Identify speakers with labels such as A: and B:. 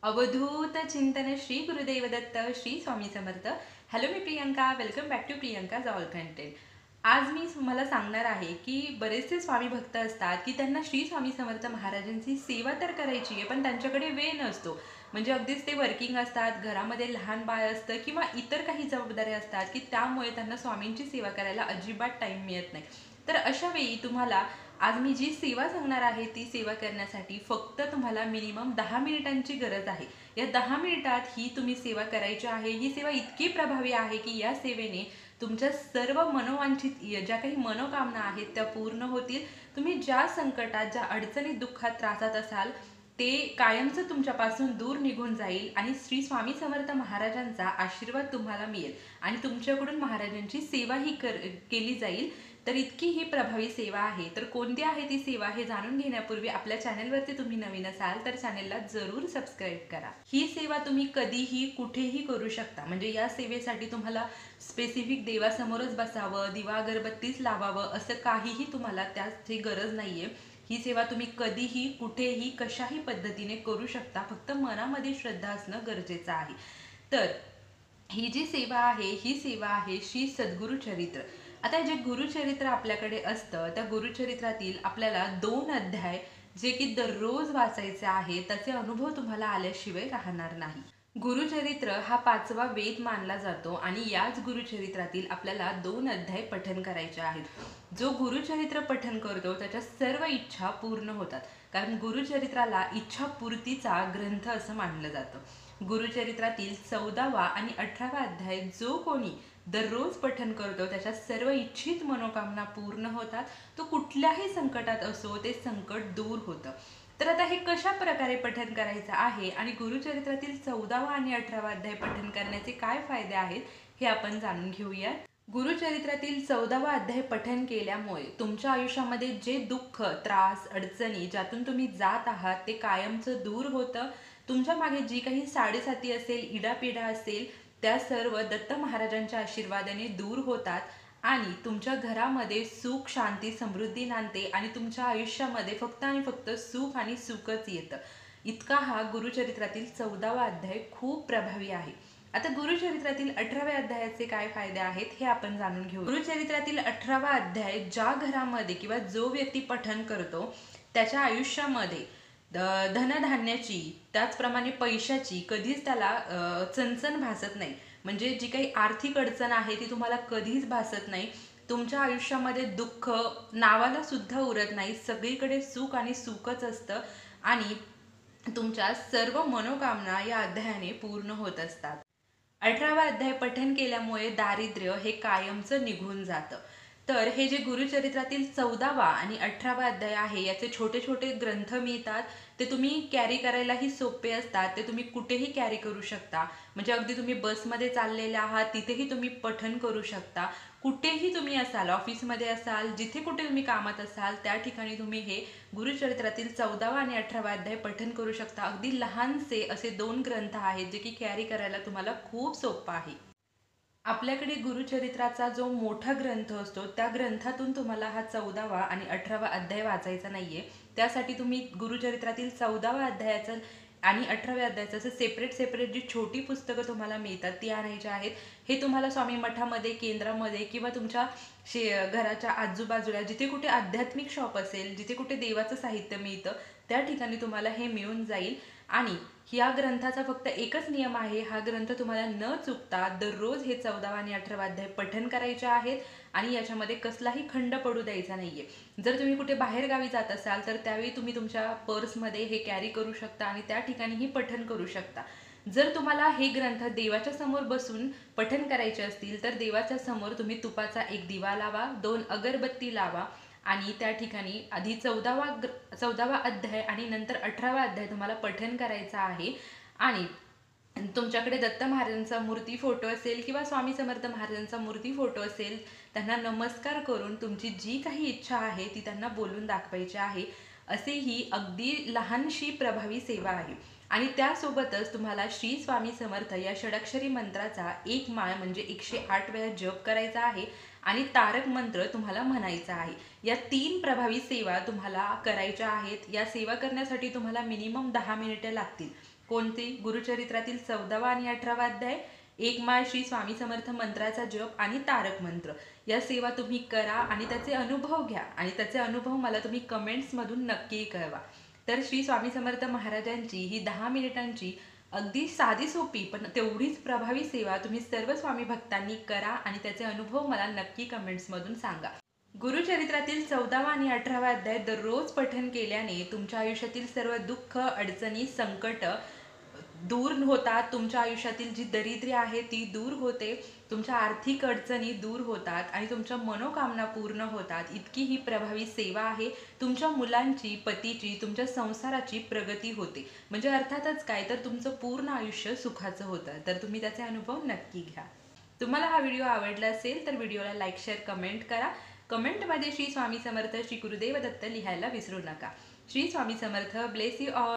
A: अवधूत चिंतन श्री गुरुदेव दत्त श्री स्वामी समर्थ. हॅलो, मी Priyanka. Welcome back to Priyanka's all content. आज मी तुम्हाला सांगणार आहे की बरेचसे स्वामी भक्त असतात की त्यांना श्री स्वामी समर्थ महाराजांची सेवा तर करायची आहे, पण त्यांच्याकडे वेळ नसतो. म्हणजे अगदीच ते वर्किंग असतात, घरामध्ये लहान बाळ असतं किंवा इतर काही जबाबदाऱ्या असतात की त्यामुळे त्यांना स्वामींची सेवा करायला अजिबात टाईम मिळत नाही. तर अशा वेळी तुम्हाला आज मी जी सेवा सांगणार आहे ती सेवा करण्यासाठी फक्त तुम्हाला मिनिमम 10 मिनिटांची गरज आहे. या 10 मिनिटात ही तुम्ही सेवा करायची आहे. ही सेवा इतकी प्रभावी आहे की या सेवेने तुमच्या सर्व मनोवांछित ज्या काही मनोकामना आहेत त्या पूर्ण होतील. तुम्ही ज्या संकटात, ज्या अडचणीत, दुःखात, त्रासात असाल ते कायमचं तुमच्यापासून दूर निघून जाईल आणि श्री स्वामी समर्थ महाराजांचा आशीर्वाद तुम्हाला मिळेल आणि तुमच्याकडून महाराजांची सेवाही केली जाईल. तर इतकी ही प्रभावी सेवा आहे. तर कोणती आहे ती सेवा हे जाणून घेण्यापूर्वी आपल्या चॅनलवरती तुम्ही नवीन असाल तर चॅनलला जरूर सबस्क्राईब करा. ही सेवा तुम्ही कधीही कुठेही करू शकता. म्हणजे या सेवेसाठी तुम्हाला स्पेसिफिक देवासमोरच बसावं, दिवा अगरबत्तीच लावावं असं काहीही तुम्हाला त्याची गरज नाहीये. ही सेवा तुम्ही कधीही कुठेही कशाही पद्धतीने करू शकता. फक्त मनामध्ये श्रद्धा असणं गरजेचं आहे. तर ही जी सेवा आहे ही सेवा आहे श्री सद्गुरु चरित्र. आता जे गुरुचरित्र आपल्याकडे असतं त्या गुरुचरित्रातील आपल्याला 2 अध्याय जे की दररोज वाचायचे आहे, त्याचे अनुभव तुम्हाला आल्याशिवाय राहणार नाही. गुरुचरित्र हा 5वा वेद मानला जातो आणि याच गुरुचरित्रातील आपल्याला 2 अध्याय पठन करायचे आहेत. जो गुरुचरित्र पठन करतो त्याच्या सर्व इच्छा पूर्ण होतात, कारण गुरुचरित्राला इच्छापूर्तीचा ग्रंथ असं मानलं जातं. गुरुचरित्रातील 14वा आणि 18वा अध्याय जो कोणी दररोज पठन करतो त्याच्या सर्व इच्छित मनोकामना पूर्ण होतात. तो कुठल्याही संकटात असो ते संकट दूर होतं. तर आता हे कशा प्रकारे पठन करायचं आहे आणि गुरुचरित्रातील 14वा आणि 18वा अध्याय पठन करण्याचे काय फायदे आहेत हे आपण जाणून घेऊया. गुरुचरित्रातील 14वा अध्याय पठन केल्यामुळे तुमच्या आयुष्यामध्ये जे दुःख, त्रास, अडचणी ज्यातून तुम्ही जात आहात ते कायमचं दूर होतं. तुमच्या मागे जी काही साडेसाती असेल, इडापिडा असेल, त्या सर्व दत्त महाराजांच्या आशीर्वादाने दूर होतात आणि तुमच्या घरामध्ये सुख, शांती, समृद्धी नांदते आणि तुमच्या आयुष्यामध्ये फक्त आणि फक्त सुख आणि सुखच येतं. इतका हा गुरुचरित्रातील 14वा अध्याय खूप प्रभावी आहे. आता गुरुचरित्रातील 18व्या अध्यायाचे काय फायदे आहेत हे आपण जाणून घेऊ. गुरुचरित्रातील 18वा अध्याय ज्या घरामध्ये किंवा जो व्यक्ती पठन करतो त्याच्या आयुष्यामध्ये धनधान्याची, त्याचप्रमाणे पैशाची कधीच त्याला चणचण भासत नाही. म्हणजे जी काही आर्थिक अडचण आहे ती तुम्हाला कधीच भासत नाही. तुमच्या आयुष्यामध्ये दुःख नावाला सुद्धा उरत नाही. सगळीकडे सुख आणि सुखच असतं आणि तुमच्या सर्व मनोकामना या अध्यायाने पूर्ण होत असतात. 18वा अध्याय पठन केल्यामुळे दारिद्र्य हे कायमचं निघून जातं. तर हे जे गुरुचरित्रातील 14वा आणि 18वा अध्याय आहे याचे छोटे छोटे ग्रंथ मिळतात. ते तुम्ही कॅरी करायलाही सोपे असतात. ते तुम्ही कुठेही कॅरी करू शकता. म्हणजे अगदी तुम्ही बसमध्ये चाललेले आहात तिथेही तुम्ही पठन करू शकता. कुठेही तुम्ही असाल, ऑफिसमध्ये असाल, जिथे कुठे तुम्ही कामात असाल त्या ठिकाणी तुम्ही हे गुरुचरित्रातील 14वा आणि 18वा अध्याय पठन करू शकता. अगदी लहानसे असे 2 ग्रंथ आहेत जे की कॅरी करायला तुम्हाला खूप सोपं आहे. आपल्याकडे गुरुचरित्राचा जो मोठा ग्रंथ असतो त्या ग्रंथातून तुम्हाला हा 14वा आणि 18वा अध्याय वाचायचा नाहीये. त्यासाठी तुम्ही गुरुचरित्रातील 14वा अध्यायाचं आणि 18व्या अध्यायाचं असं सेपरेट सेपरेट जी छोटी पुस्तकं तुम्हाला मिळतात ती आणायची आहेत. हे तुम्हाला स्वामी मठामध्ये, केंद्रामध्ये किंवा तुमच्या घराच्या आजूबाजूला जिथे कुठे आध्यात्मिक शॉप असेल, जिथे कुठे देवाचं साहित्य मिळतं त्या ठिकाणी तुम्हाला हे मिळून जाईल. आणि या ग्रंथाचा फक्त एकच नियम आहे, हा ग्रंथ तुम्हाला न चुकता दररोज हे 14वा आणि 18वा अध्याय पठन करायचे आहेत आणि याच्यामध्ये कसलाही खंड पडू द्यायचा नाहीये. जर तुम्ही कुठे बाहेर गावी जात असाल तर त्यावेळी तुम्ही तुमच्या पर्समध्ये हे कॅरी करू शकता आणि त्या ठिकाणीही पठन करू शकता. जर तुम्हाला हे ग्रंथ देवाच्या समोर बसून पठन करायचे असतील तर देवाच्या समोर तुम्ही तुपाचा एक दिवा लावा, 2 अगरबत्ती लावा आणि त्या ठिकाणी आधी 14वा अध्याय आणि नंतर 18वा अध्याय तुम्हाला पठन करायचा आहे. आणि तुमच्याकडे दत्त महाराजांचा मूर्ती फोटो असेल किंवा स्वामी समर्थ महाराजांचा मूर्ती फोटो असेल, त्यांना नमस्कार करून तुमची जी काही इच्छा आहे ती त्यांना बोलून दाखवायची आहे. असे ही अगदी लहानशी प्रभावी सेवा आहे. आणि त्यासोबतच तुम्हाला श्री स्वामी समर्थ या षडाक्षरी मंत्राचा एक माळ म्हणजे 108 वेळा जप करायचा आहे आणि तारक मंत्र तुम्हाला म्हणायचा आहे. या 3 प्रभावी सेवा तुम्हाला करायच्या आहेत. या सेवा करण्यासाठी तुम्हाला मिनिमम 10 मिनिटे लागतील. कोणते? गुरुचरित्रातील 14वा आणि 18वा अध्याय, एक माळ श्री स्वामी समर्थ मंत्राचा जप आणि तारक मंत्र या सेवा तुम्ही करा आणि त्याचे अनुभव घ्या आणि त्याचे अनुभव मला तुम्ही कमेंट्समधून नक्की कळवा. तर श्री स्वामी समर्थ महाराजांची ही 10 मिनिटांची अगदी साधी सोपी पण तेवढीच प्रभावी सेवा तुम्ही सर्व स्वामी भक्तांनी करा आणि त्याचे अनुभव मला नक्की कमेंट्समधून सांगा. गुरुचरित्रातील 14वा आणि 18वा अध्याय दररोज पठण केल्याने तुमच्या आयुष्यातील सर्व दुःख, अडचणी, संकट दूर होतात. तुमच्या आयुष्यातील जी दारिद्र्य आहे ती दूर होते, तुमच्या आर्थिक अडचणी दूर होतात आणि तुमच्या मनोकामना पूर्ण होतात. इतकी ही प्रभावी सेवा आहे. तुमच्या मुलांची, पतीची, तुमच्या संसाराची प्रगती होते. म्हणजे अर्थातच काय तर तुमचं पूर्ण आयुष्य सुखाचं होतं. तर तुम्ही त्याचे अनुभव नक्की घ्या. तुम्हाला हा व्हिडिओ आवडला असेल तर व्हिडिओला लाईक, शेअर, कमेंट करा. कमेंटमध्ये श्री स्वामी समर्थ, श्री गुरुदेव दत्त लिहायला विसरू नका. Shri Swami Samarth. Bless you all.